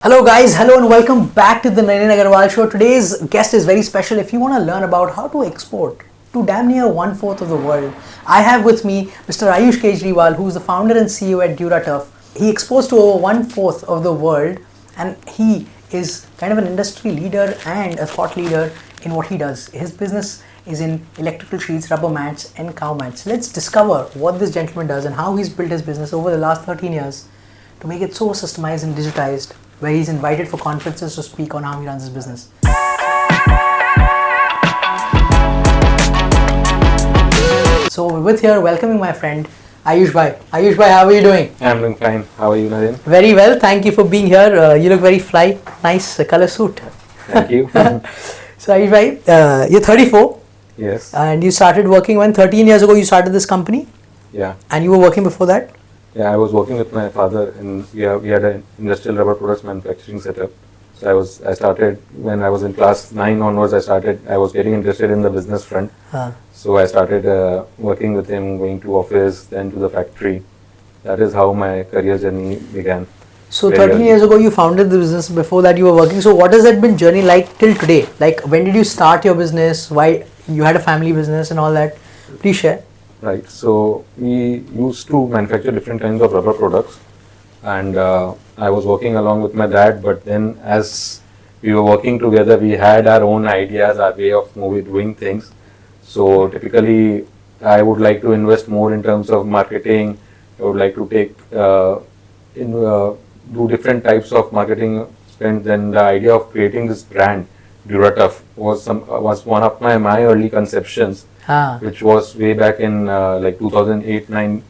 Hello guys, hello and welcome back to the Naren Agarwal Show. Today's guest is very special. If you want to learn about how to export to damn near 1/4 of the world, I have with me Mr. Aayush Kejriwal, who is the founder and CEO at DURATUF. He exports to over 1/4 of the world and he is kind of an industry leader and a thought leader in what he does. His business is in electrical sheets, rubber mats and cow mats. Let's discover what this gentleman does and how he's built his business over the last 13 years to make it so systemized and digitized, where he's invited for conferences to speak on how he runs his business. So with here, welcoming my friend Aayush bhai. Aayush bhai, how are you doing? I'm doing fine. How are you, Naren? Very well, thank you for being here. You look very fly, nice color suit. Thank you. So Aayush bhai, you're 34. Yes. And you started working when 13 years ago you started this company? Yeah. And you were working before that? Yeah, I was working with my father and we had an industrial rubber products manufacturing setup. So I started when I was in class 9 onwards. I was getting interested in the business front. So I started working with him, going to office, then to the factory. That is how my career journey began. So 13 years ago you founded the business. Before that you were working. So what has that been journey like till today? Like when did you start your business? Why you had a family business and all that? Please share. Right. So we used to manufacture different kinds of rubber products, and I was working along with my dad. But then, as we were working together, we had our own ideas, our way of doing things. So typically, I would like to invest more in terms of marketing. I would like to do different types of marketing spend. Then the idea of creating this brand, DURATUF, was one of my early conceptions. Which was way back in like 2008-9.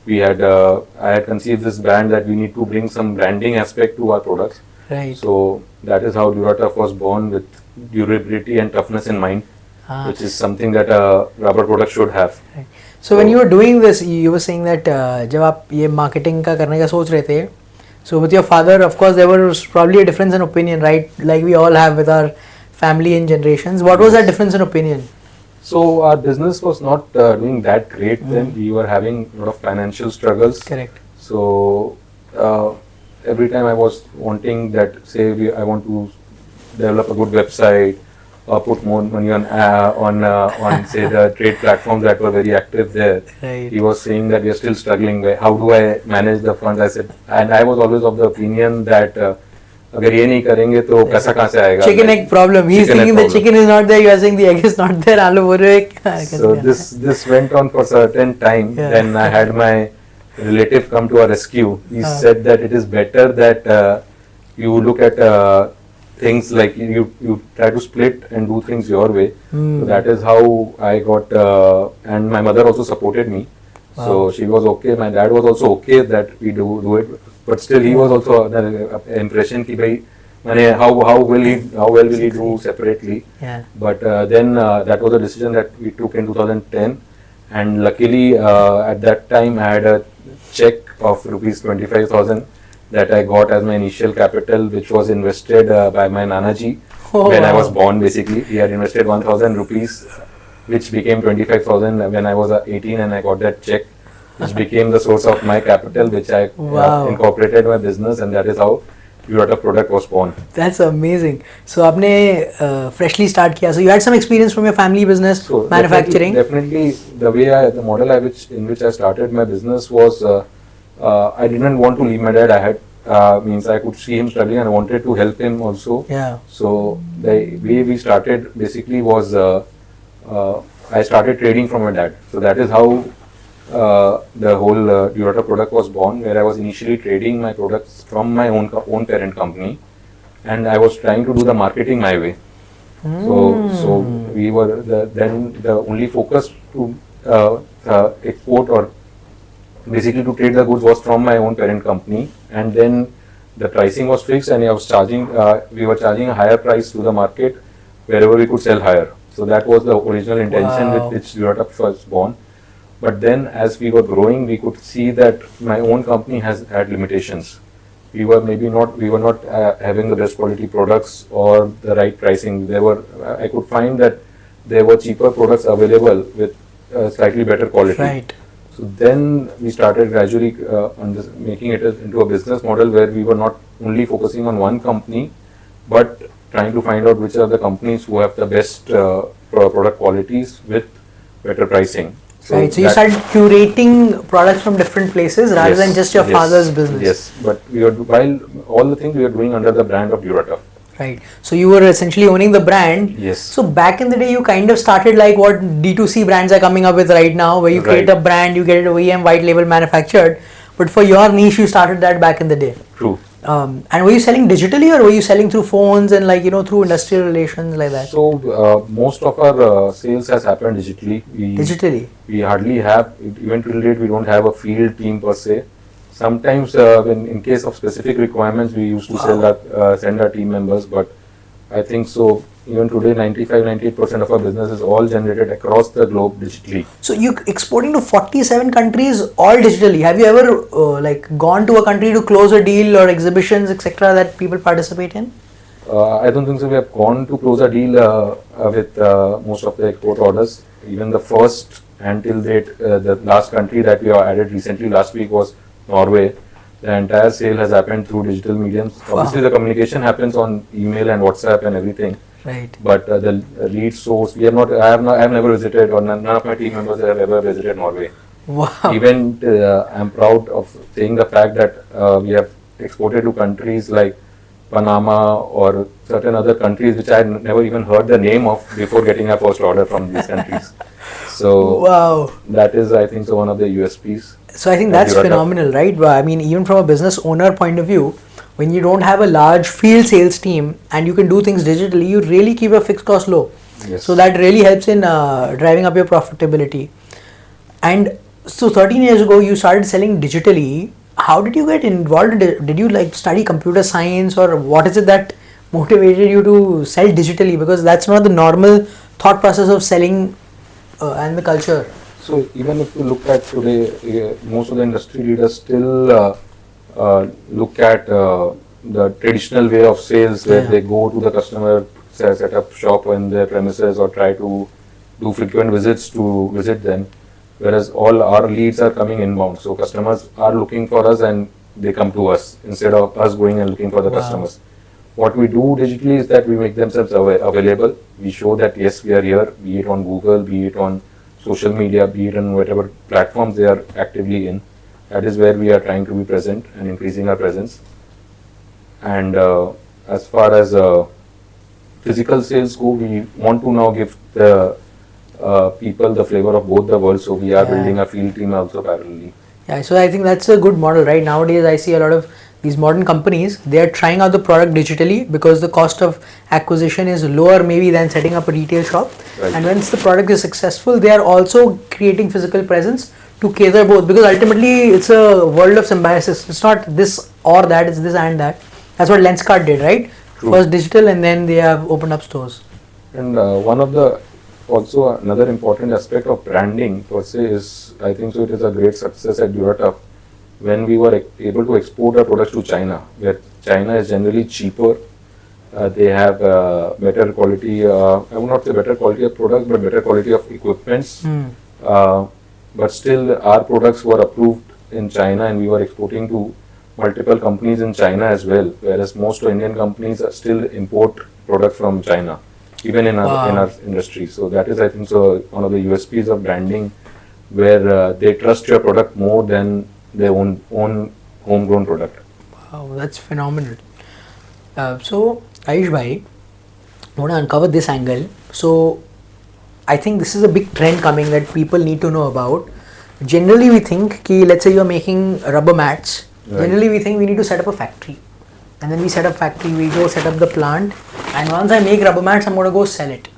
I had conceived this brand that we need to bring some branding aspect to our products. Right. So that is how DURATUF was born, with durability and toughness in mind, which is something that a rubber product should have. Right. So when you were doing this, you were saying that जब आप ये marketing का करने का सोच रहे थे, so with your father, of course, there was probably a difference in opinion, right? Like we all have with our family and generations. What was that difference in opinion? So our business was not doing that great then. We were having a lot of financial struggles. Correct. So every time I was wanting that, I want to develop a good website or put more money on say the trade platforms that were very active there. Right. He was saying that we are still struggling. How do I manage the funds? I said, and I was always of the opinion that अगर ये नहीं करेंगे तो पैसा कहाँ से आएगा? Chicken egg problem. He's thinking the chicken is not there. You are saying the egg is not there. आलू बोल रहे. So this went on for a certain time. Yeah. Then I had my relative come to our rescue. He said that it is better that you look at things like you try to split and do things your way. So that is how I got. And my mother also supported me. Wow. So she was okay. My dad was also okay that we do it. But still, he was also the impression that how well will he do separately. Yeah. But then that was a decision that we took in 2010, and luckily at that time I had a check of rupees 25,000 that I got as my initial capital, which was invested by my Nanaji when I was born. Basically, he had invested 1,000 rupees, which became 25,000 when I was 18, and I got that check, which became the source of my capital, which I incorporated my business, and that is how DURATUF product was born. That's amazing. So आपने freshly start किया. So you had some experience from your family business, so manufacturing. Definitely the model in which I started my business was I didn't want to leave my dad. I had I could see him struggling and I wanted to help him also. Yeah. So the way we started basically was I started trading from my dad. So that is how the whole DURATUF product was born, where I was initially trading my products from my own parent company, and I was trying to do the marketing my way. So we were the only focus to export or basically to trade the goods was from my own parent company, and then the pricing was fixed, and we were charging a higher price to the market wherever we could sell higher. So that was the original intention with which DURATUF was born. But then as we were growing, we could see that my own company had limitations. We were not having the best quality products or the right pricing. I could find that there were cheaper products available with slightly better quality. Right. So then we started gradually making it into a business model where we were not only focusing on one company, but trying to find out which are the companies who have the best product qualities with better pricing. Right, so you started curating products from different places rather than just your father's business. Yes, but we are, while all the things we are doing under the brand of DURATUF. Right, so you were essentially owning the brand. Yes. So back in the day, you kind of started like what D2C brands are coming up with right now, where you create a brand, you get it OEM white label manufactured. But for your niche, you started that back in the day. True. And were you selling digitally, or were you selling through phones and like through industrial relations like that? So most of our sales has happened digitally. We hardly have, even till date, we don't have a field team per se. Sometimes when in case of specific requirements, we used to send our team members, but I think so even today 95-98% of our business is all generated across the globe digitally. So you exporting to 47 countries all digitally. Have you ever like gone to a country to close a deal or exhibitions etc. that people participate in? I don't think so. We have gone to close a deal with most of the export orders. Even the first until date, the last country that we have added recently last week was Norway. The entire sale has happened through digital mediums. Obviously, the communication happens on email and WhatsApp and everything. Right. But the lead source, we have not. I have never visited, or none of my team members have ever visited Norway. Wow. Even I'm proud of saying the fact that we have exported to countries like Panama or certain other countries which I had never even heard the name of before getting our first order from these countries. So wow, that is, I think, so one of the USPs. So I think that's phenomenal, right? I mean, even from a business owner point of view, when you don't have a large field sales team and you can do things digitally, you really keep your fixed cost low. Yes. So that really helps in driving up your profitability. And so 13 years ago, you started selling digitally. How did you get involved? Did you like study computer science, or what is it that motivated you to sell digitally? Because that's not the normal thought process of selling and the culture. So even if you look at today, most of the industry leaders still look at the traditional way of sales, where they go to the customer, set up shop in their premises, or try to do frequent visits to visit them. Whereas all our leads are coming inbound. So customers are looking for us and they come to us instead of us going and looking for the customers. What we do digitally is that we make themselves available. We show that yes, we are here, be it on Google, be it on social media, be it on whatever platforms they are actively in. That is where we are trying to be present and increasing our presence. And as far as physical sales go, we want to now give the people the flavor of both the worlds. So we are building a field team also parallelly. Yeah, so I think that's a good model, right? Nowadays I see a lot of these modern companies, they are trying out the product digitally because the cost of acquisition is lower maybe than setting up a retail shop. Right. And once the product is successful, they are also creating physical presence to cater both, because ultimately it's a world of symbiosis. It's not this or that, it's this and that. That's what Lenskart did, right? True. First digital and then they have opened up stores. And one of the also another important aspect of branding per se is, I think so, it is a great success at DURATUF when we were able to export our products to China, where China is generally cheaper. They have better quality, I would not say better quality of products, but better quality of equipments. But still our products were approved in China and we were exporting to multiple companies in China as well, whereas most Indian companies still import products from China, even in our industry. So that is, I think so, one of the USPs of branding, where they trust your product more than their own homegrown product. Wow, that's phenomenal. So Aayush bhai, I want to uncover this angle. So I think this is a big trend coming that people need to know about. Generally we think ki, let's say you're making rubber mats. Right. Generally we think we need to set up a factory, and then we set up factory, we go set up the plant, and once I make rubber mats, I'm going to go sell it,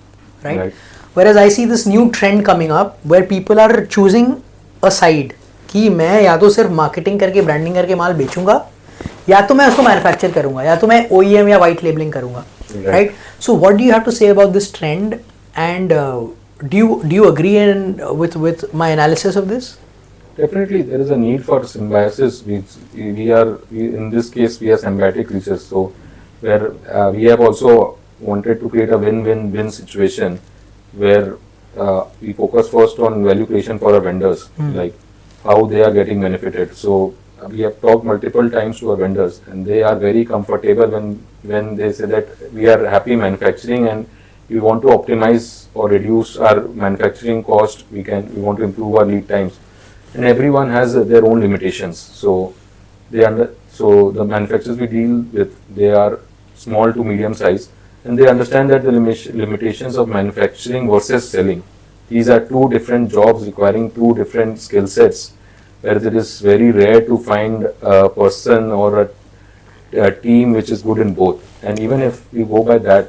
right? Whereas I see this new trend coming up where people are choosing a side कि मैं या तो सिर्फ marketing करके branding करके माल बेचूंगा, या तो मैं उसको मैन्युफैक्चर करूंगा, या तो मैं OEM या वाइट लेबलिंग करूंगा, right? So what do you have to say about this trend, and do you agree with my analysis of this? Definitely, there is a need for symbiosis. In this case, we are symbiotic creatures. So, where we have also wanted to create a win-win-win situation, where we focus first on value creation for our vendors, like how they are getting benefited. So, we have talked multiple times to our vendors, and they are very comfortable when they say that we are happy manufacturing and we want to optimize or reduce our manufacturing cost. We want to improve our lead times, and everyone has their own limitations. So so the manufacturers we deal with, they are small to medium size, and they understand that the limitations of manufacturing versus selling. These are two different jobs requiring two different skill sets, where it is very rare to find a person or a team which is good in both. And even if you go by that,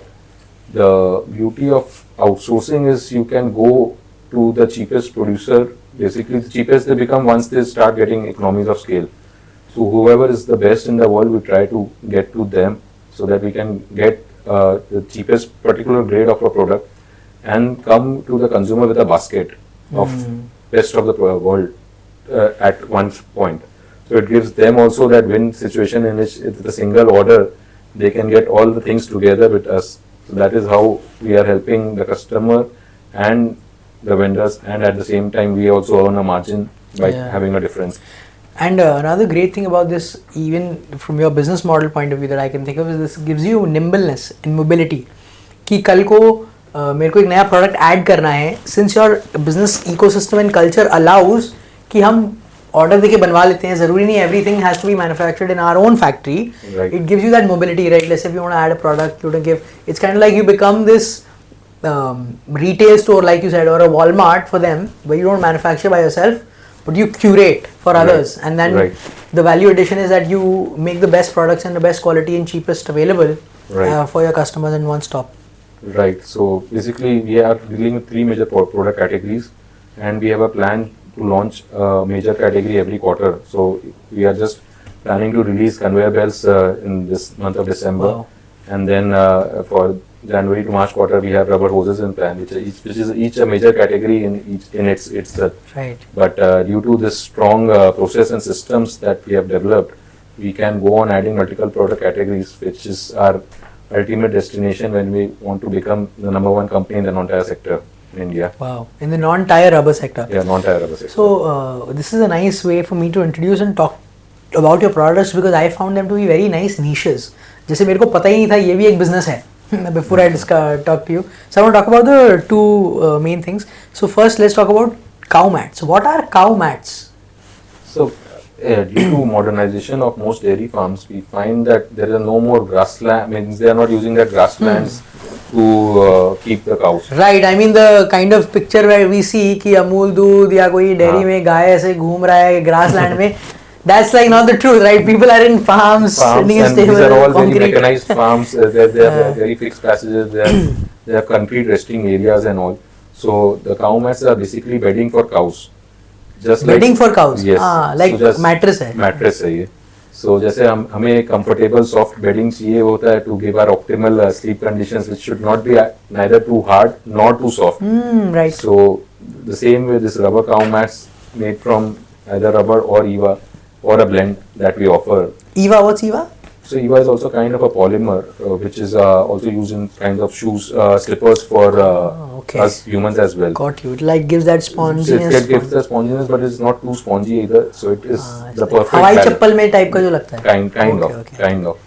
the beauty of outsourcing is you can go to the cheapest producer. Basically, the cheapest they become once they start getting economies of scale. So whoever is the best in the world, we try to get to them so that we can get the cheapest particular grade of a product and come to the consumer with a basket of best of the world at one point. So it gives them also that win situation in which it's a single order, they can get all the things together with us. So that is how we are helping the customer and the vendors, and at the same time we also earn a margin by having a difference. And another great thing about this, even from your business model point of view, that I can think of, is this gives you nimbleness and mobility. कि कल को मेरे को एक नया product add करना है, since your business ecosystem and culture allows कि हम ऑर्डर देके बनवा लेते हैं, जरूरी नहीं everything has to be manufactured in our own factory. It gives you that mobility, right? Let's say if you want to add a product, you don't give, it's kind like you become this retail store, like you said, or a Walmart for them, where you don't manufacture by yourself, but you curate for others, and then the value addition is that you make the best products and the best quality and cheapest available for your customers in one stop. Right. So basically, we are dealing with three major product categories, and we have a plan to launch a major category every quarter. So we are just planning to release conveyor belts in this month of December, and then for January to March quarter, we have rubber hoses in plan, which is each a major category in itself. Right. But due to this strong process and systems that we have developed, we can go on adding multiple product categories, which is our ultimate destination when we want to become the number one company in the non-tire sector in India. Wow, in the non-tire rubber sector. Yeah, non-tire rubber sector. So this is a nice way for me to introduce and talk about your products, because I found them to be very nice niches. जैसे मेरे को पता ही नहीं था ये भी एक business है. Before I talk to you, so I want to talk about the two main things. So first, let's talk about cow mats. What are cow mats? So due to modernization of most dairy farms, we find that there are no more grassland. Means they are not using that grasslands to keep the cows. Right. I mean the kind of picture where we see कि अमूल दूध या कोई dairy में गाय ऐसे घूम रहा है grassland में. That's like not the truth, right? People are in farms sitting in stables. These are all very mechanized farms. They have very fixed passages. They have concrete resting areas and all. So the cow mats are basically bedding for cows. Just bedding for cows. Yes. Like so mattress है. Mattress है ये. So जैसे हमें comfortable soft bedding चाहिए होता है to give our optimal sleep conditions, which should not be neither too hard nor too soft. Right. So the same way this rubber cow mats made from either rubber or EVA, or a blend that we offer. EVA, what's EVA? So EVA is also kind of a polymer, which is also used in kinds of shoes, slippers for us humans as well. Got you. It like gives that sponginess. It gives the sponginess, but it's not too spongy either. So it is the perfect हवाई balance. चप्पल में type का जो लगता है. Kind of.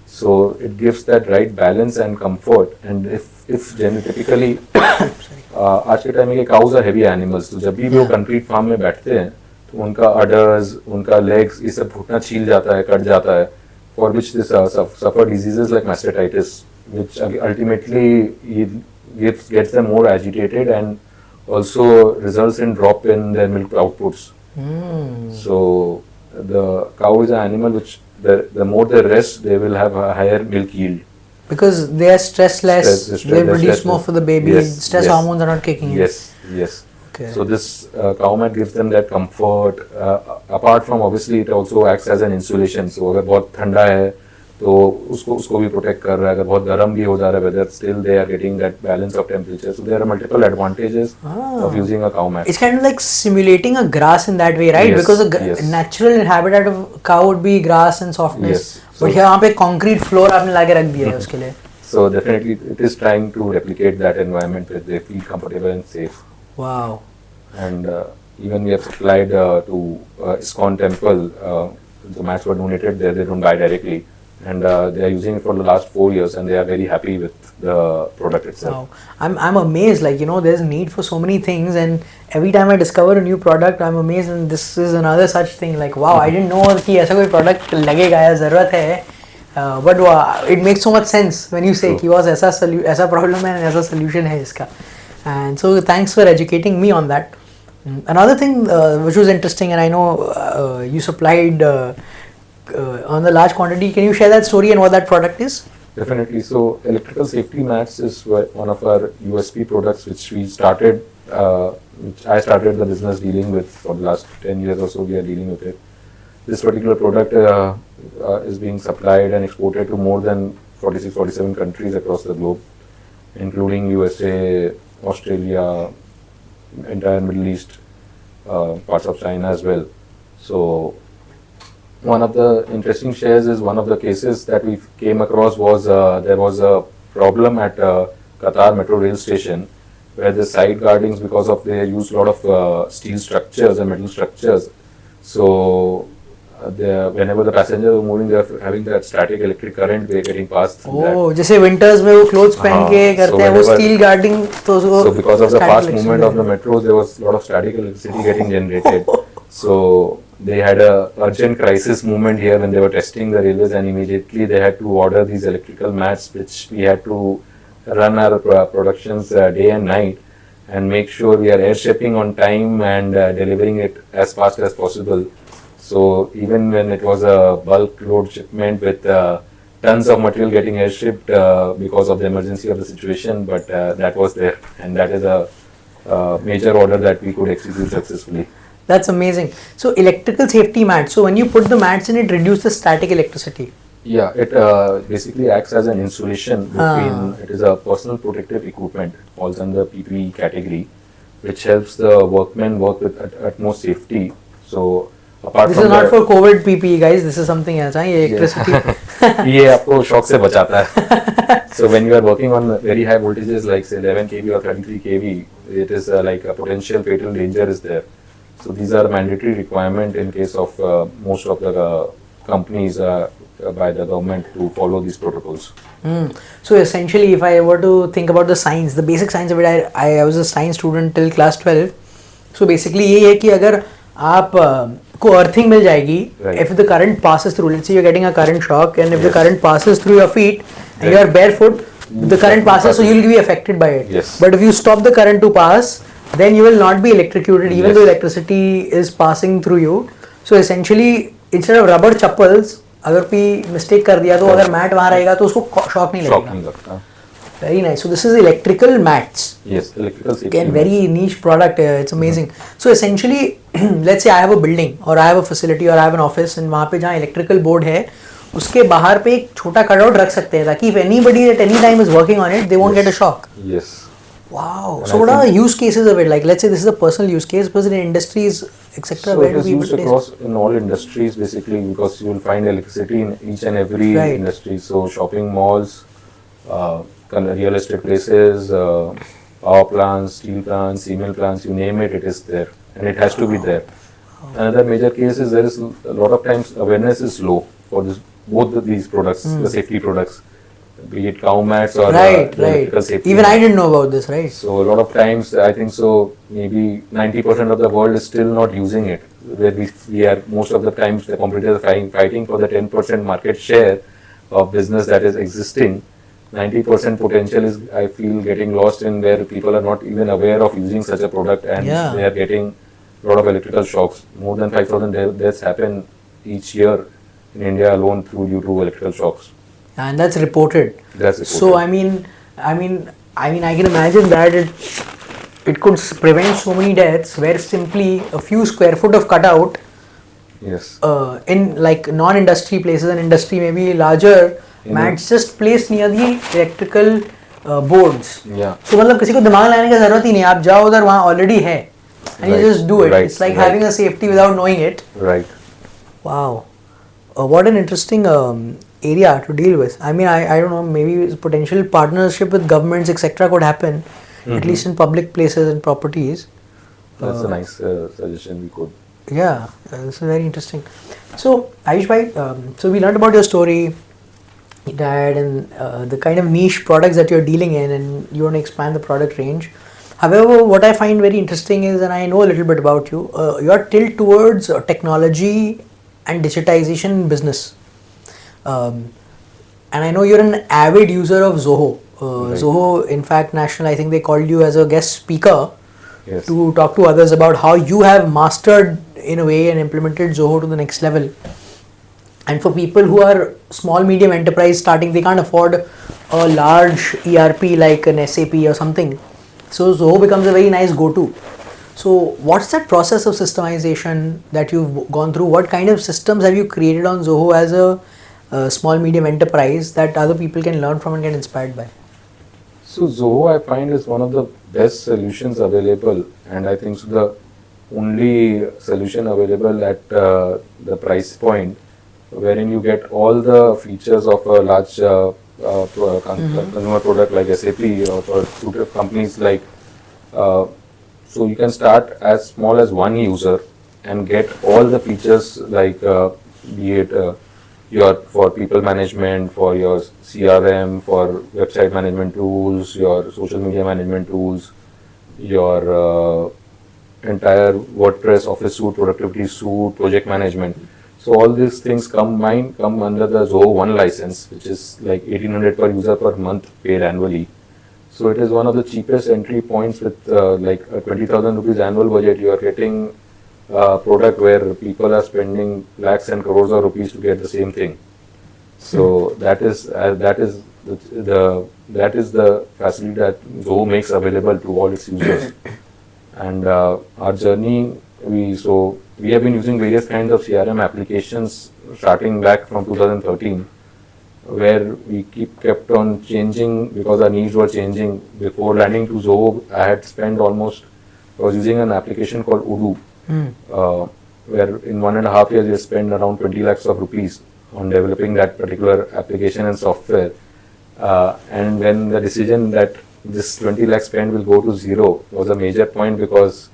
So it gives that right balance and comfort. And if typically आज के time में cows are heavy animals, तो जब भी वो concrete farm में बैठते हैं, तो उनका अडर्स, उनका लेग्स, ये सब घुटना छील जाता है, कट जाता है, for which this suffer diseases like mastitis, which ultimately gets them more agitated and also results in drop in their milk outputs. So the cow is an animal which the more they rest, they will have a higher milk yield. Because they are stress less, they produce more for the baby, stress hormones are not kicking in. Yes. Okay. So this cow mat gives them that comfort. Apart from obviously it also acts as an insulation. So अगर बहुत ठंडा है तो उसको भी protect कर रहा है. अगर बहुत गर्म भी हो जा रहा है weather, still they are getting that balance of temperature. So there are multiple advantages of using a cow mat. It's kind of like simulating a grass in that way, right? Yes, because the natural habitat of cow would be grass and softness. But here यहाँ पे concrete floor आपने लाके रख दिया है उसके लिए. So definitely it is trying to replicate that environment where they feel comfortable and safe. Wow. And even we have supplied to ISKCON temple the mats were donated there, they don't buy directly, and they are using it for the last 4 years, and they are very happy with the product itself. Wow. I'm amazed, like, there's need for so many things, and every time I discover a new product, I'm amazed, and this is another such thing, like, wow, I didn't know कि ऐसा कोई product लगेगा या ज़रूरत है, but it makes so much sense when you say कि was ऐसा problem है and ऐसा solution है इसका, and so thanks for educating me on that. Another thing which was interesting, and I know you supplied on the large quantity, can you share that story and what that product is? Definitely. So electrical safety mats is one of our USP products which we started, which I started the business dealing with for the last 10 years or so. We are dealing with it. This particular product is being supplied and exported to more than 46, 47 countries across the globe, including USA, Australia, entire Middle East, parts of China as well. So one of the interesting shares is one of the cases that we came across was there was a problem at Qatar metro rail station where the side guardings, because of they use a lot of steel structures and metal structures, so whenever the passengers were moving, they are having that static electric current getting passed through that. जैसे winters में वो clothes पहन के करते हैं वो steel guarding तो so because of the fast movement of the metros, there was a lot of static electricity getting generated. So they had a urgent crisis movement here when they were testing the railways, and immediately they had to order these electrical mats, which we had to run our productions day and night and make sure we are air shipping on time and delivering it as fast as possible. So even when it was a bulk load shipment with tons of material getting air shipped because of the emergency of the situation, but that was there, and that is a major order that we could execute successfully. That's amazing. So electrical safety mats. So when you put the mats in, it reduces the static electricity. Yeah, it basically acts as an insulation between. It is a personal protective equipment, falls under PPE category, which helps the workmen work with utmost safety. So apart this from is not for COVID PPE, guys. This is something else. ये electricity. ये आपको shock से बचाता है. So when you are working on very high voltages like say 11 kV or 33 kV, it is like a potential fatal danger is there. So these are mandatory requirement in case of most of the companies by the government to follow these protocols. So essentially, if I were to think about the science, the basic science of it, I was a science student till class 12. So basically ये है कि अगर आप को earthing मिल जाएगी, if the current passes through, let's say you're getting a current shock, and if the current passes through your feet and you are barefoot, the current passes, so you'll be affected by it. Yes. But if you stop the current to pass, then you will not be electrocuted even though electricity is passing through you. So essentially, instead of rubber chappals, अगर कोई mistake कर दिया तो अगर mat वहाँ रहेगा तो उसको shock नहीं लगेगा. Very nice. So this is electrical mats. Yes, electrical safety. Again, very niche product. It's amazing. So essentially, let's say I have a building or I have a facility or I have an office, and वहाँ पे जहाँ electrical board है, उसके बाहर पे एक छोटा cutout रख सकते हैं ताकि if anybody at any time is working on it, they won't get a shock. Yes. Wow. And so what are the use cases of it? Like, let's say this is a personal use case, but in industries, etc. So it is used across in all industries basically, because you will find electricity in each and every industry. So shopping malls, real estate places, power plants, steel plants, cement plants, you name it, it is there, and it has to be there. Another major case is there is a lot of times awareness is low for both of these products, the safety products, be it cow mats or electrical safety. Even I didn't know about this, right? So a lot of times, I think so, maybe 90% of the world is still not using it. Where we are most of the times the competitors are fighting for the 10% market share of business that is existing. 90% potential is, I feel, getting lost in where people are not even aware of using such a product, and they are getting a lot of electrical shocks. More than 5,000 deaths happen each year in India alone due to electrical shocks. And that's reported. That's reported. So I can imagine that it could prevent so many deaths where simply a few square foot of cutout. Yes. In like non-industry places, and industry maybe larger. Mats just placed near the electrical boards. Yeah. So मतलब किसी को दिमाग लगाने की जरूरत ही नहीं, आप जाओ उधर वहाँ already है, and you just do it. It's like having a safety without knowing it. Right. Wow. What an interesting area to deal with. I mean, I don't know, maybe potential partnership with governments, etc. could happen, at least in public places and properties. That's a nice suggestion we could. Yeah, this is very interesting. So, Ayush bhai, so we learned about your story, dad, and the kind of niche products that you're dealing in, and you want to expand the product range. However, what I find very interesting is, and I know a little bit about you, your tilt towards technology and digitization business. Um, and I know you're an avid user of Zoho. Right. Zoho, in fact, National, I think they called you as a guest speaker Yes. to talk to others about how you have mastered, in a way, and implemented Zoho to the next level. And for people who are small medium enterprise starting, they can't afford a large ERP like an SAP or something, so Zoho becomes a very nice go-to. So what's that process of systemization that you've gone through? What kind of systems have you created on Zoho as a small medium enterprise that other people can learn from and get inspired by? So Zoho, I find, is one of the best solutions available, and I think so the only solution available at the price point wherein you get all the features of a large consumer product like SAP or for companies like. So you can start as small as one user and get all the features like be it your for people management, for your CRM, for website management tools, your social media management tools, your entire WordPress Office suite, productivity suite, project management. So all these things come under the Zoho One license, which is like 1800 per user per month paid annually. So it is one of the cheapest entry points with like a 20,000 rupees annual budget. You are getting a product where people are spending lakhs and crores of rupees to get the same thing. So that is the facility that Zoho makes available to all its users. And our journey, we have been using various kinds of CRM applications starting back from 2013, where we kept on changing because our needs were changing. Before landing to Zoho, I was using an application called Udu, where in 1.5 years we spent around 20 lakhs of rupees on developing that particular application and software. And when the decision that this 20 lakh spend will go to zero was a major point, because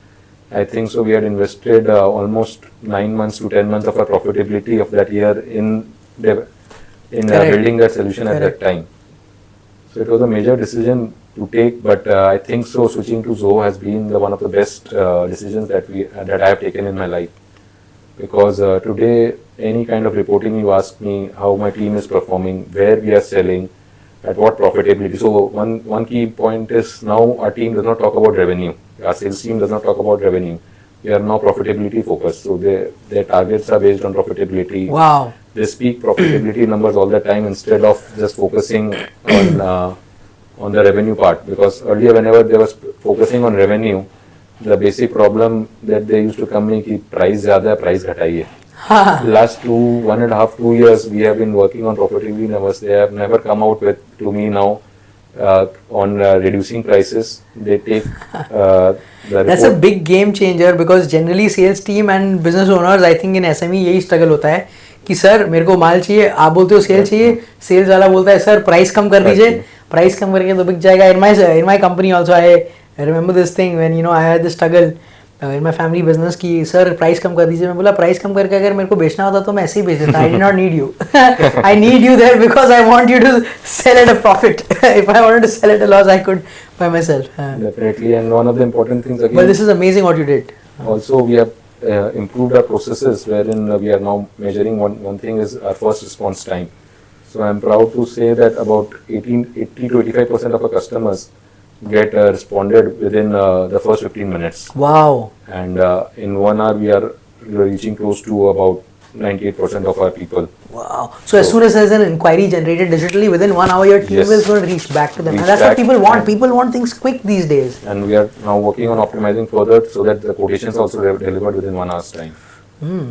I think so we had invested almost 9 months to 10 months of our profitability of that year in building that solution at that time. So it was a major decision to take, but I think so switching to Zoho has been one of the best decisions that I have taken in my life, because today any kind of reporting you ask me how my team is performing, where we are selling, at what profitability. So one key point is now our team does not talk about revenue. Our sales team does not talk about revenue. We are now profitability focused. So their targets are based on profitability. Wow. They speak profitability numbers all the time instead of just focusing on the revenue part. Because earlier, whenever they was focusing on revenue, the basic problem that they used to come in is price ज़्यादा है, price घटाइए. Last 2 years, we have been working on profitability numbers. They have never come out to me now on reducing prices. They take the That's a big game changer, because generally sales team and business owners, I think in SME यही struggle होता है कि sir मेरे को माल चाहिए, आप बोलते हो सेल चाहिए, सेल्स वाला बोलता है सर प्राइस कम कर दीजिए, प्राइस कम करके तो बिक जाएगा. In my company also I remember this thing when I had this struggle in my family business कि सर प्राइस कम कर दीजिए. मैं बोला प्राइस कम करके अगर मेरे को बेचना होता तो मैं ऐसे ही बेच देता. I did not need you. I need you there because I want you to sell at a profit. If I wanted to sell at a loss, I could by myself. Definitely, and one of the important things again. But this is amazing what you did. Also, we have improved our processes, wherein we are now measuring one thing is our first response time. So I'm proud to say that about 80 to 85% of our customers get responded within the first 15 minutes. Wow. And in 1 hour, we are reaching close to about 98% of our people. Wow. So as soon as there's an inquiry generated digitally, within 1 hour your team is going to reach back to them. And that's what people want. People want things quick these days. And we are now working on optimizing further so that the quotations also delivered within 1 hour's time.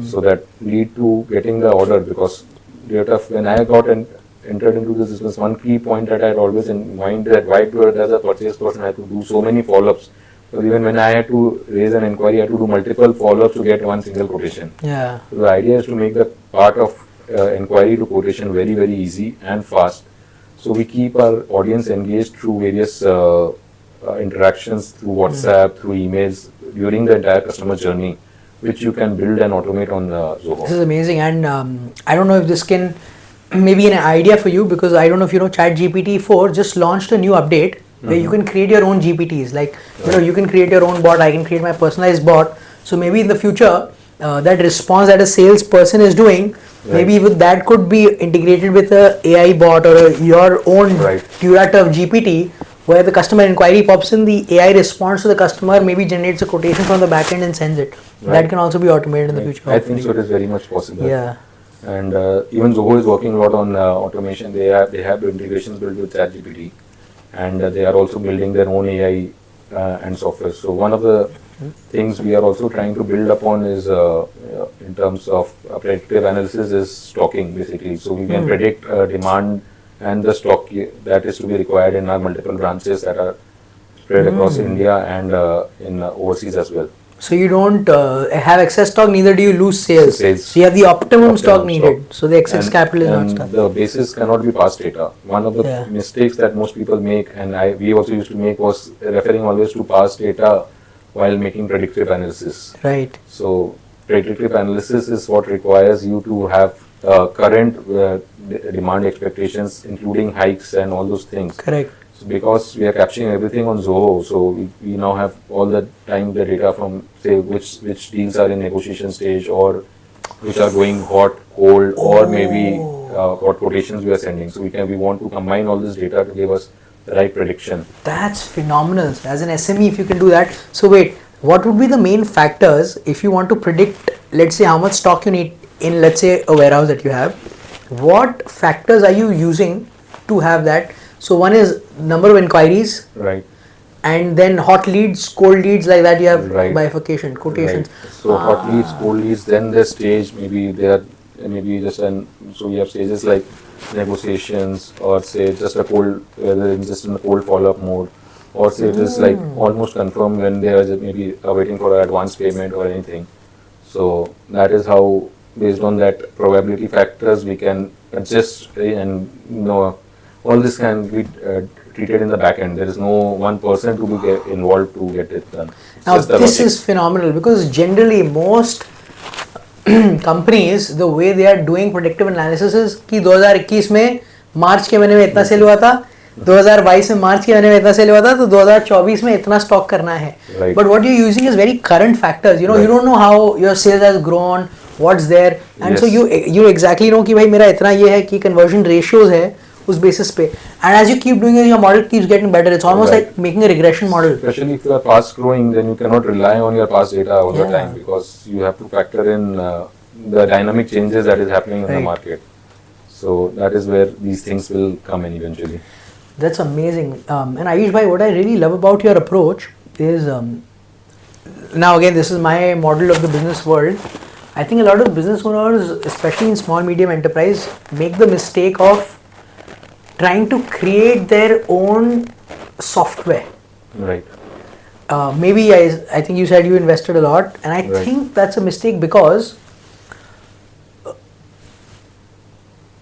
So that lead to getting the order, because when I got entered into this business, one key point that I had always in mind that why as a purchase person I had to do so many follow-ups. So even when I had to raise an inquiry, I had to do multiple follow-ups to get one single quotation. Yeah. So the idea is to make the part of inquiry to quotation very, very easy and fast. So we keep our audience engaged through various interactions, through WhatsApp, through emails, during the entire customer journey, which you can build and automate on Zoho. This is amazing, and I don't know if this can maybe an idea for you, because I don't know if you know ChatGPT 4 just launched a new update where you can create your own GPTs. Like, you know, you can create your own bot. I can create my personalized bot. So maybe in the future, that response that a salesperson is doing, maybe with that could be integrated with a AI bot or your own DURATUF GPT, where the customer inquiry pops in, the AI responds to the customer, maybe generates a quotation from the backend and sends it. That can also be automated in the future. I think so. It is very much possible. Yeah. And even Zoho is working a lot on automation. They have integrations built with ChatGPT, and they are also building their own AI and software. So one of the things we are also trying to build upon is in terms of predictive analysis is stocking, basically. So we can predict demand and the stock that is to be required in our multiple branches that are spread across India and in overseas as well. So you don't have excess stock, neither do you lose sales. So you have the optimum stock needed. So the excess capital is not stuck. The basis cannot be past data. One of the mistakes that most people make, and we also used to make, was referring always to past data while making predictive analysis. Right. So predictive analysis is what requires you to have current demand expectations, including hikes and all those things. Correct. So because we are capturing everything on Zoho, so we now have all the time the data from, say, which deals are in negotiation stage, or which are going hot, cold, or maybe what quotations we are sending. So we want to combine all this data to give us the right prediction. That's phenomenal. As an SME, if you can do that. So wait, what would be the main factors if you want to predict, let's say, how much stock you need in, let's say, a warehouse that you have? What factors are you using to have that? So one is number of inquiries, right, and then hot leads, cold leads, like that you have bifurcation, quotations. Right. So hot leads, cold leads, then the stage, maybe they are maybe just so we have stages like negotiations, or say just a cold, whether it's just in a cold follow-up mode, or say just like almost confirmed when they are just maybe waiting for an advance payment or anything. So that is how, based on that probability factors, we can adjust, and all this can be treated in the back end. There is no one person to be involved to get it done. Now this is phenomenal, because generally most companies, the way they are doing predictive analysis is कि 2021 में मार्च के महीने में इतना cell हुआ था, 2022 में मार्च के महीने में इतना सेल हुआ था, तो 2024 में इतना स्टॉक करना है. But what you're using is very current factors. You know, you don't know how your sales has grown, what's there, and so you exactly know कि भाई मेरा इतना ये है कि conversion ratios है उस basis पे, and as you keep doing it, your model keeps getting better. It's almost like making a regression model. Especially if you are fast growing, then you cannot rely on your past data all the time, because you have to factor in the dynamic changes that is happening in the market. So that is where these things will come in eventually. That's amazing. And Aayush bhai, what I really love about your approach is, now again, this is my model of the business world. I think a lot of business owners, especially in small medium enterprise, make the mistake of trying to create their own software. Right. Maybe I think you said you invested a lot, and I think that's a mistake, because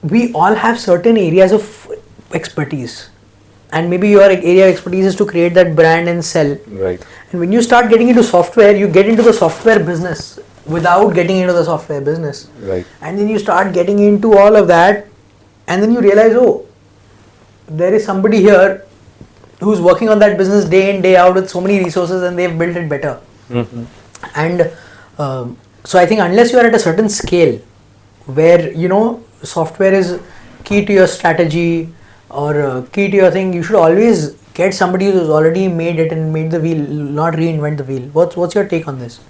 we all have certain areas of expertise, and maybe your area of expertise is to create that brand and sell. Right. And when you start getting into software, you get into the software business without getting into the software business. Right. And then you start getting into all of that, and then you realize, oh, there is somebody here who's working on that business day in, day out with so many resources, and they've built it better. And so I think unless you are at a certain scale where, you know, software is key to your strategy or key to your thing, you should always get somebody who's already made it and made the wheel, not reinvent the wheel. What's your take on this?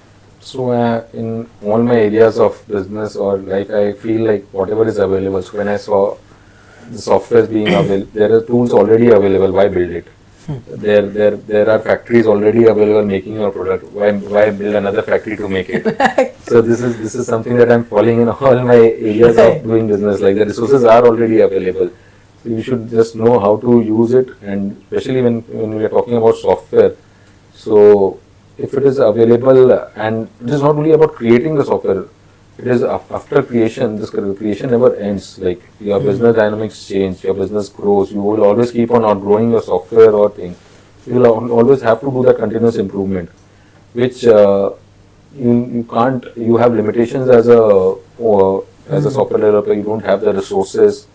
So in all my areas of business, or like, I feel like whatever is available. So when I saw the software being available, there are tools already available. Why build it? There are factories already available making your product. Why build another factory to make it? So this is something that I'm following in all my areas of doing business. Like, the resources are already available. So you should just know how to use it, and especially when we are talking about software. So if it is available, and it is not only about creating the software. It is after creation, this creation never ends. Like, your business dynamics change, your business grows, you will always keep on outgrowing your software or thing. You will always have to do that continuous improvement, which you can't, you have limitations as a software developer. You don't have the resources,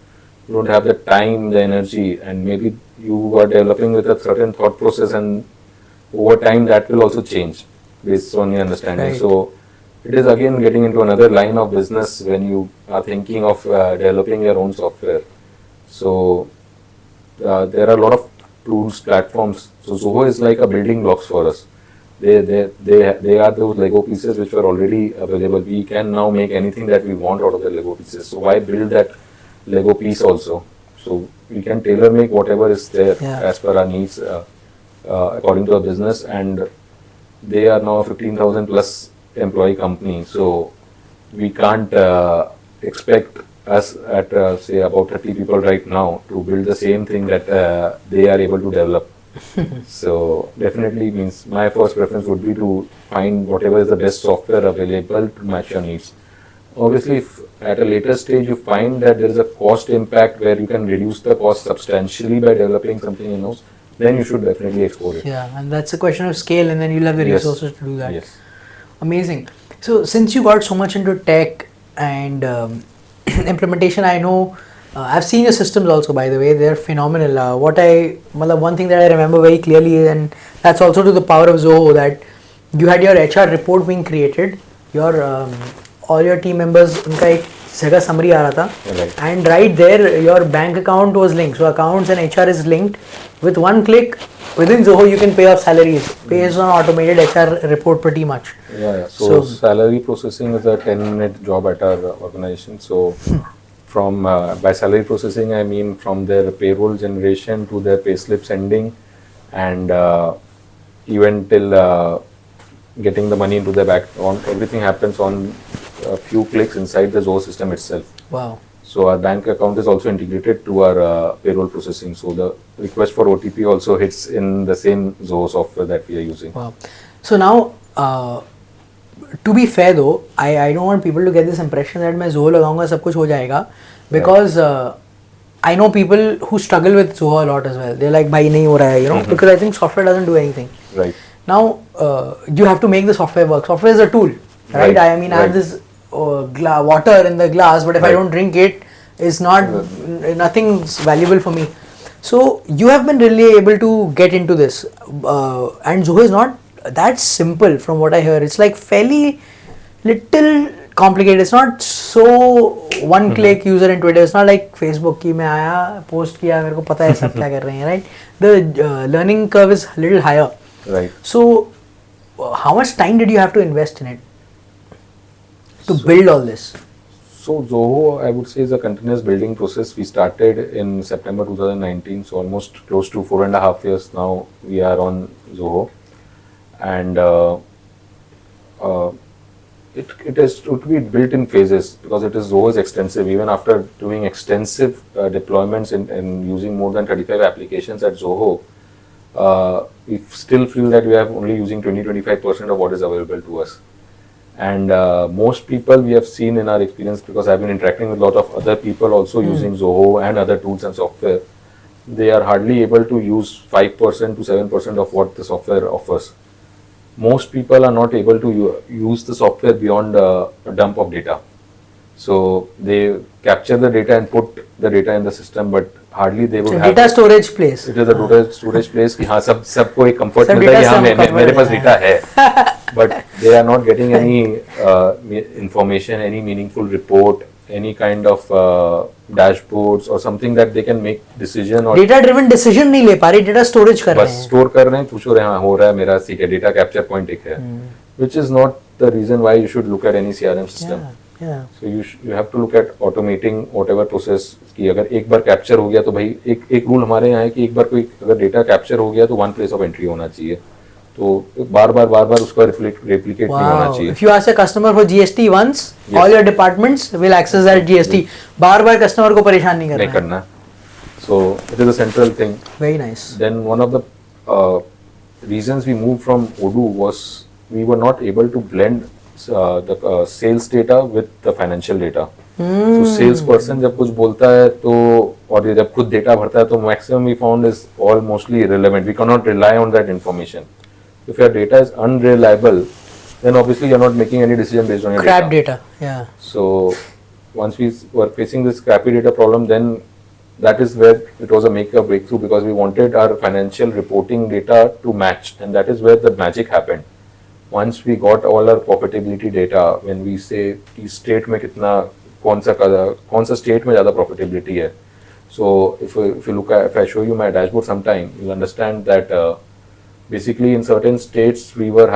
you don't have the time, the energy, and maybe you are developing with a certain thought process, and over time that will also change based on your understanding. Right. So it is again getting into another line of business when you are thinking of developing your own software. So there are a lot of tools, platforms. So Zoho is like a building blocks for us. They are those Lego pieces which were already available. We can now make anything that we want out of the Lego pieces. So why build that Lego piece also? So we can tailor make whatever is there as per our needs according to our business. And they are now a 15,000 plus employee company. So we can't expect us at say about 30 people right now to build the same thing that they are able to develop. So definitely means my first preference would be to find whatever is the best software available to match your needs. Obviously, if at a later stage you find that there is a cost impact where you can reduce the cost substantially by developing something in-house, then you should definitely explore it. Yeah, and that's a question of scale, and then you'll have the resources to do that. Yes. Amazing. So since you got so much into tech and implementation, I know I've seen your systems also, by the way. They're phenomenal. One thing that I remember very clearly, and that's also to the power of Zoho, that you had your HR report being created. Your all your team members, उनका एक जगह summary आ रहा था, and right there your bank account was linked. So accounts and HR is linked. With one click within Zoho, you can pay off salaries based on automated HR report pretty much. Yeah. So salary processing is a 10-minute job at our organization. So from by salary processing, I mean from their payroll generation to their payslip sending, and even till getting the money into their bank, everything happens on a few clicks inside the Zoho system itself. Wow. So our bank account is also integrated to our payroll processing. So the request for OTP also hits in the same Zoho software that we are using. Wow. So now, to be fair though, I don't want people to get this impression that मैं Zoho लगाऊंगा सब कुछ हो जाएगा, because I know people who struggle with Zoho a lot as well. They're like भाई नहीं हो रहा है, you know, because I think software doesn't do anything. Right. Now you have to make the software work. Software is a tool, right? I mean, I have this water in the glass, but if I don't drink it, it's not nothing's valuable for me. So you have been really able to get into this, and Zoho is not that simple from what I hear. It's like fairly little complicated. It's not so one click user intuitive. It's not like Facebook की मैं आया post किया मेरे को पता है सब क्या कर रहे हैं, right? The learning curve is a little higher. Right. So how much time did you have to invest in it to build all this? So Zoho, I would say, is a continuous building process. We started in September 2019, so almost close to 4.5 years now we are on Zoho, and it is to be built in phases because Zoho is extensive. Even after doing extensive deployments and using more than 35 applications at Zoho, we still feel that we are only using 20-25% of what is available to us. And most people we have seen in our experience, because I've been interacting with a lot of other people also using Zoho and other tools and software, they are hardly able to use 5% to 7% of what the software offers. Most people are not able to use the software beyond a dump of data. So they capture the data and put the data in the system, but hardly they would have data storage place. It is a data storage place कि हाँ सबको एक comfort मिलता है कि हाँ मेरे पास data है. But they are not getting any information, any meaningful report, any kind of dashboards or something that they can make decision or data driven decision नहीं ले पा रहे, data storage कर रहे हैं. बस store कर रहे हैं, पूछ रहे हैं हाँ हो रहा है मेरा ठीक है, data capture point एक है, which is not the reason why you should look at any CRM system. Yeah. So you have to look at automating whatever process कि अगर एक बार कैप्चर हो गया तो भाई एक रूल हमारे यहाँ है कि एक बार कोई अगर डेटा कैप्चर हो गया तो वन प्लेस ऑफ एंट्री होना चाहिए, तो बार बार उसका रेप्लिकेट नहीं होना चाहिए. If you ask a customer for GST once, all your departments will access that GST. Bar customer को परेशान नहीं करना. So it is a central thing. Very nice. Then one of the reasons we moved from Odoo was we were not able to blend the sales data with the financial data. So sales person जब कुछ बोलता है तो और ये जब खुद data भरता है तो maximum we found is all mostly irrelevant. We cannot rely on that information. If your data is unreliable, then obviously you're not making any decision based on your Crap data. Yeah. So once we were facing this crappy data problem, then that is where it was a make or breakthrough, because we wanted our financial reporting data to match, and that is where the magic happened. Once we got all our profitability data, when we say कि state में कितना कौन सा state में ज़्यादा profitability है. So if you look at, if I show you my dashboard sometime, you'll understand that basically in certain states we were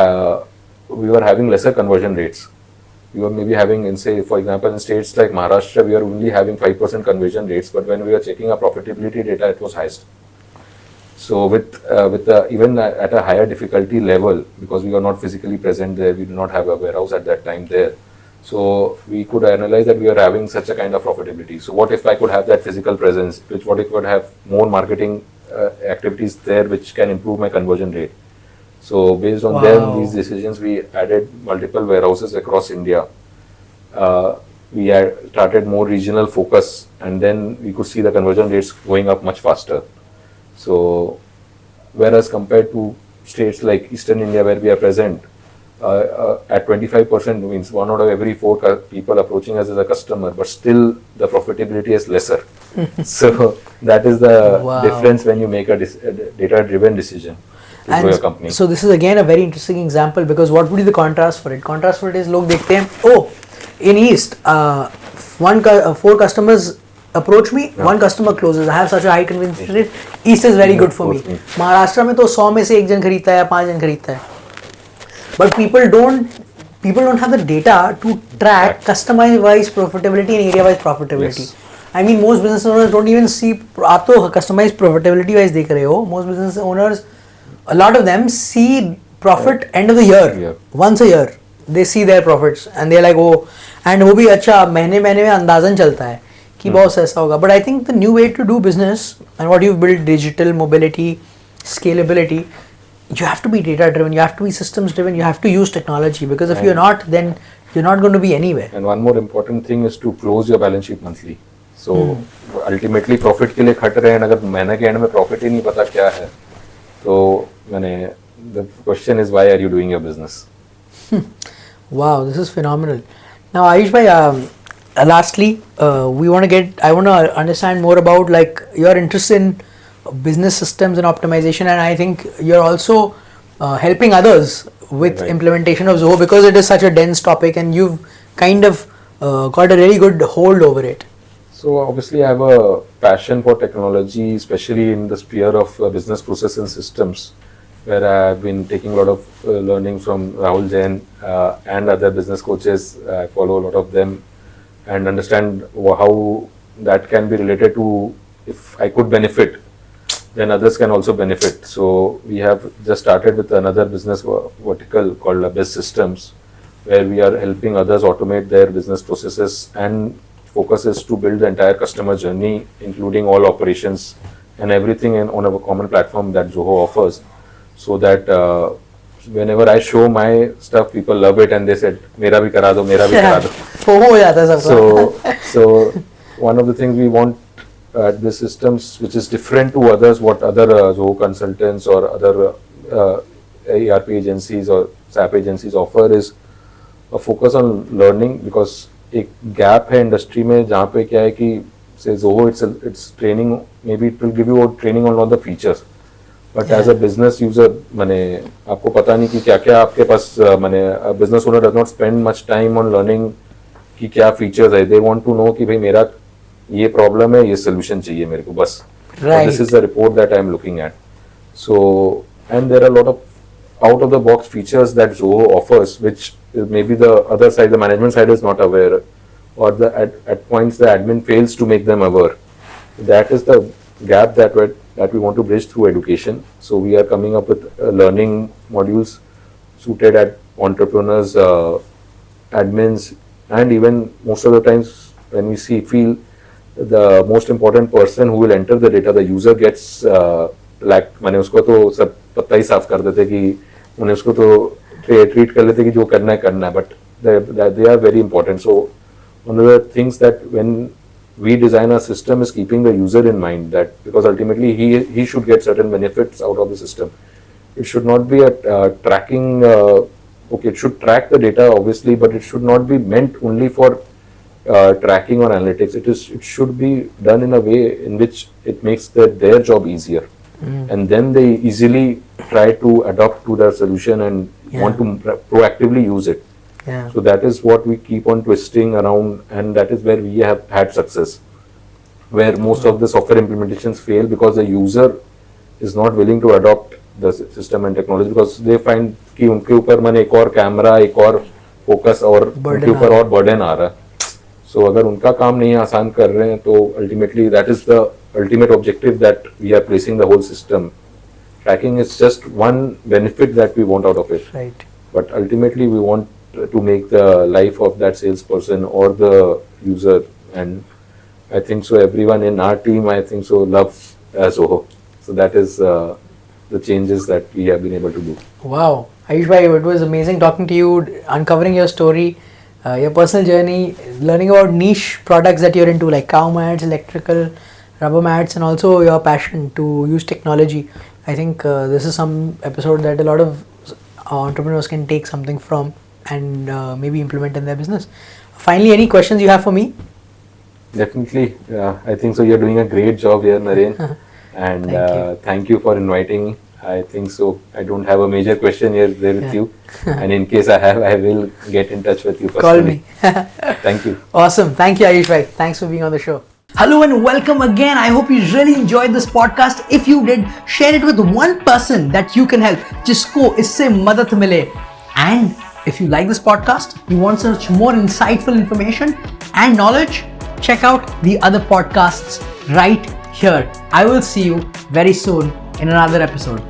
having lesser conversion rates. We were maybe having, in say, for example, in states like Maharashtra, we are only having 5% conversion rates, but when we were checking our profitability data, it was highest. So with even at a higher difficulty level, because we were not physically present there, we did not have a warehouse at that time there. So we could analyze that we are having such a kind of profitability. So what if I could have that physical presence, what if I could have more marketing activities there, which can improve my conversion rate. So based on them, these decisions, we added multiple warehouses across India. We had started more regional focus, and then we could see the conversion rates going up much faster. So whereas compared to states like Eastern India where we are present, at 25% means 1 out of every 4 people approaching us as a customer, but still the profitability is lesser. So that is the difference when you make a data-driven decision. And so this is again a very interesting example, because what would be the contrast for it? Contrast for it is लोग देखते हैं, oh, in East, 4 customers approach me, 1 customer closes. I have such a high conversion rate. East is very good for me. Maharashtra में तो 100 में से 1 जन खरीदता है या 5 जन खरीदता है. But people don't have the data to track customized profitability and area-wise profitability. Yes. I mean, most business owners don't even see. आप तो customized profitability-wise देख रहे हो. Most business owners, a lot of them see profit end of the year, once a year. They see their profits and they're like, oh, and वो भी अच्छा महीने में अंदाज़न चलता है कि बहुत ऐसा होगा. But I think the new way to do business and what you've built, digital mobility, scalability, you have to be data driven, you have to be systems driven, you have to use technology, because if you're not, then you're not going to be anywhere. And one more important thing is to close your balance sheet monthly. So ultimately profit के लिए खट रहे हैं, अगर महीने के end में profit ही नहीं पता क्या है, तो the question is, why are you doing your business? Wow, this is phenomenal. Now Aayush bhai, lastly, I want to understand more about like your interest in business systems and optimization, and I think you're also helping others with implementation of Zoho, because it is such a dense topic and you've kind of got a really good hold over it. So obviously I have a passion for technology, especially in the sphere of business process and systems, where I have been taking a lot of learning from Rahul Jain and other business coaches. I follow a lot of them and understand how that can be related to, if I could benefit, then others can also benefit. So we have just started with another business vertical called Biz Systems, where we are helping others automate their business processes, and focus is to build the entire customer journey, including all operations and everything on a common platform that Zoho offers, so that whenever I show my stuff, people love it and they said, "Mera bhi kara do, mera bhi kara do." FOMO हो जाता है सबका. So one of the things we want at the systems, which is different to others, what other Zoho consultants or other ERP agencies or SAP agencies offer, is a focus on learning, because एक gap है industry में जहाँ पे क्या है कि say Zoho it's training, maybe it will give you a training on all the features, but as a business user माने आपको पता नहीं कि क्या क्या आपके पास माने a business owner does not spend much time on learning कि क्या features है. They want to know कि भाई मेरा ये problem है, ये solution चाहिए मेरे को बस. This is the report that I am looking at. So, and there are a lot of out of the box features that Zoho offers, which maybe the other side, the management side, is not aware, or at points the admin fails to make them aware. That is the gap that we want to bridge through education. So we are coming up with learning modules suited at entrepreneurs, admins, and even most of the times when we feel the most important person who will enter the data, the user gets माने उसको तो सब पत्ता ही साफ कर देते कि उन्हें उसको तो treat कर लेते कि जो करना है, but they are very important. So one of the things that when we design a system is keeping the user in mind, that because ultimately he should get certain benefits out of the system. It should not be a tracking okay, it should track the data obviously, but it should not be meant only for tracking or analytics. It should be done in a way in which it makes their job easier, and then they easily try to adapt to the solution and want to proactively use it. So that is what we keep on twisting around, and that is where we have had success. Where most of the software implementations fail because the user is not willing to adopt the system and technology, because they find कि उनके ऊपर मन एक और camera, एक और focus और उनके ऊपर और बर्डन आ रहा है. So अगर उनका काम नहीं आसान कर रहे हैं तो ultimately that is the ultimate objective that we are placing the whole system. Tracking is just one benefit that we want out of it. Right. But ultimately we want to make the life of that salesperson or the user, and I think so everyone in our team, I think so, loves Zoho. So that is the changes that we have been able to do. Wow. Aayush bhai, it was amazing talking to you, uncovering your story, your personal journey, learning about niche products that you're into like cow mats, electrical, rubber mats, and also your passion to use technology. I think this is some episode that a lot of entrepreneurs can take something from and maybe implement in their business. Finally, any questions you have for me? Definitely. I think so. You're doing a great job here, Naren. And thank you for inviting me. I think so. I don't have a major question here there with you. And in case I have, I will get in touch with you personally. Call me. Thank you. Awesome. Thank you, Aayush bhai. Thanks for being on the show. Hello and welcome again. I hope you really enjoyed this podcast. If you did, share it with one person that you can help. Jisko isse madad mile. And if you like this podcast, you want such more insightful information and knowledge, check out the other podcasts right here. I will see you very soon in another episode.